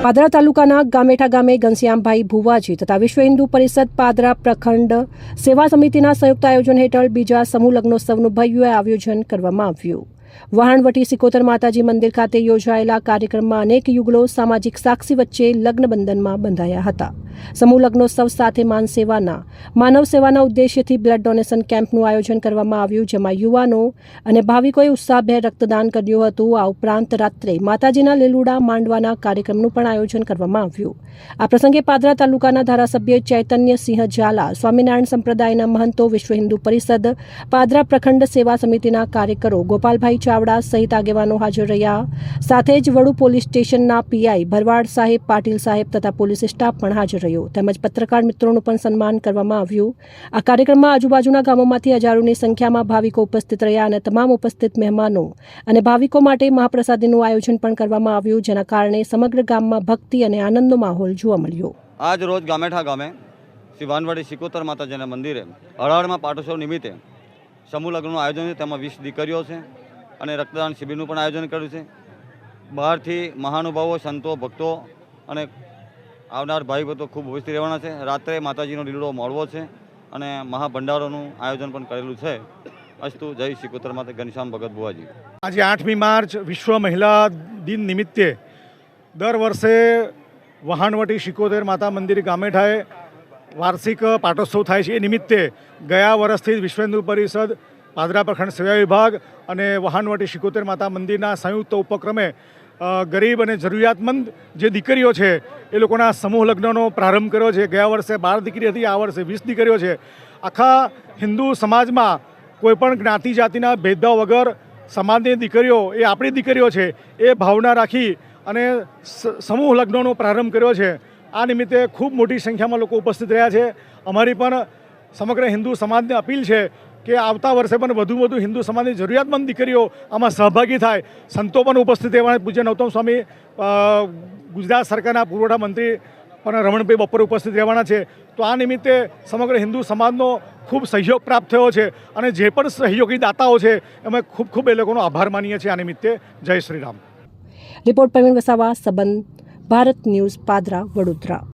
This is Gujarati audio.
પાદરા તાલુકાના ગામેઠા ગામે ઘનશ્યામભાઈ ભુવાજી તથા વિશ્વ હિન્દુ પરિષદ પાદરા પ્રખંડ સેવા સમિતિના સંયુક્ત આયોજન હેઠળ બીજા સમૂહ લગ્નોત્સવનું ભવ્ય આયોજન કરવામાં આવ્યું। વહાણવટી સિકોતર માતાજી મંદિર ખાતે યોજાયેલા કાર્યક્રમમાં અનેક યુગલો સામાજિક સાક્ષી વચ્ચે લગ્ન બંધનમાં બંધાયા હતા। સમૂહ લગ્નોત્સવ સાથે માનવ સેવાના ઉદ્દેશ્યથી બ્લડ ડોનેશન કેમ્પનું આયોજન કરવામાં આવ્યું, જેમાં યુવાનો અને ભાવિકોએ ઉત્સાહભેર રક્તદાન કર્યું હતું। આ ઉપરાંત રાત્રે માતાજીના લીલુડા માંડવાના કાર્યક્રમનું પણ આયોજન કરવામાં આવ્યું। આ પ્રસંગે પાદરા તાલુકાના ધારાસભ્ય ચૈતન્યસિંહ ઝાલા, સ્વામિનારાયણ સંપ્રદાયના મહંતો, વિશ્વ હિન્દુ પરિષદ પાદરા પ્રખંડ સેવા સમિતિના કાર્યકરો, ગોપાલભાઈ ચાવડા સહિત આગેવાનો હાજર રહ્યા। સાથે જ વડુ પોલીસ સ્ટેશનના પીઆઈ ભરવાડ સાહેબ, પાટીલ સાહેબ તથા પોલીસ સ્ટાફ પણ હાજર રહ્યો, તેમજ પત્રકાર મિત્રોનું પણ સન્માન કરવામાં આવ્યું। આ કાર્યક્રમમાં આજુબાજુના ગામોમાંથી હજારોની સંખ્યામાં ભાવિકો ઉપસ્થિત રહ્યા અને તમામ ઉપસ્થિત મહેમાનો અને ભાવિકો માટે મહાપ્રસાદીનું આયોજન પણ કરવામાં આવ્યું, જેના કારણે સમગ્ર ગામમાં ભક્તિ અને આનંદનો માહોલ જોવા મળ્યો। આજ રોજ ગામેઠા ગામે શ્રી વાનવાડી સિકોતર માતાજીના મંદિરે હરાળમાં પાટોત્સવ નિમિત્તે સમૂહ લગ્નનું આયોજન છે, તેમાં 20 દીકરીઓ છે અને રક્તદાન શિબિરનું પણ આયોજન કર્યું છે। બહારથી મહાનુભાવો, સંતો, ભક્તો અને આવનાર ભાઈ ભક્તો ખૂબ ઉપસ્થિત રહેવાના છે। રાત્રે માતાજીનો લીલુડો મળવો છે અને મહાભંડારોનું આયોજન પણ કરેલું છે। અસ્તુ, જય સિકોતર માતા ઘનશ્યામ ભગત ભુવાજી। આજે 8મી માર્ચ વિશ્વ મહિલા દિન નિમિત્તે દર વર્ષે વહાણવટી સિકોતર માતા મંદિર ગામેઠાએ વાર્ષિક પાટોત્સવ થાય છે। એ નિમિત્તે ગયા વર્ષથી વિશ્વ હિન્દુ પરિષદ, પાદરા પ્રખંડ સેવા વિભાગ અને વહાણવટી સિકોતર માતા મંદિરના સંયુક્ત ઉપક્રમે ગરીબ અને જરૂરિયાતમંદ જે દીકરીઓ છે એ લોકોના સમૂહ લગ્નનો પ્રારંભ કર્યો છે। ગયા વર્ષે 12 દીકરી હતી, આ વર્ષે 20 દીકરીઓ છે। આખા હિન્દુ સમાજમાં કોઈપણ જ્ઞાતિ જાતિના ભેદભાવ વગર સમાજની દીકરીઓ એ આપણી દીકરીઓ છે એ ભાવના રાખી અને સમૂહ લગ્નનો પ્રારંભ કર્યો છે। આ નિમિત્તે ખૂબ મોટી સંખ્યામાં લોકો ઉપસ્થિત રહ્યા છે। અમારી પણ સમગ્ર હિન્દુ સમાજને અપીલ છે કે આવતા વર્ષે પણ વધુ હિન્દુ સમાજની જરૂરિયાતમંદ દીકરીઓ આમાં સહભાગી થાય। સંતો પણ ઉપસ્થિત રહેવાના, પૂજ્ય નૌતમ સ્વામી, ગુજરાત સરકારના પુરવઠા મંત્રી પણ રમણભાઈ બપોરે ઉપસ્થિત રહેવાના છે। તો આ નિમિત્તે સમગ્ર હિન્દુ સમાજનો ખૂબ સહયોગ પ્રાપ્ત થયો છે અને જે પણ સહયોગી દાતાઓ છે અમે ખૂબ એ લોકોનો આભાર માનીએ છીએ। આ નિમિત્તે જય શ્રી રામ। રિપોર્ટ પરવીન વસાવા, સંબંધ ભારત ન્યૂઝ, પાદરા, વડોદરા।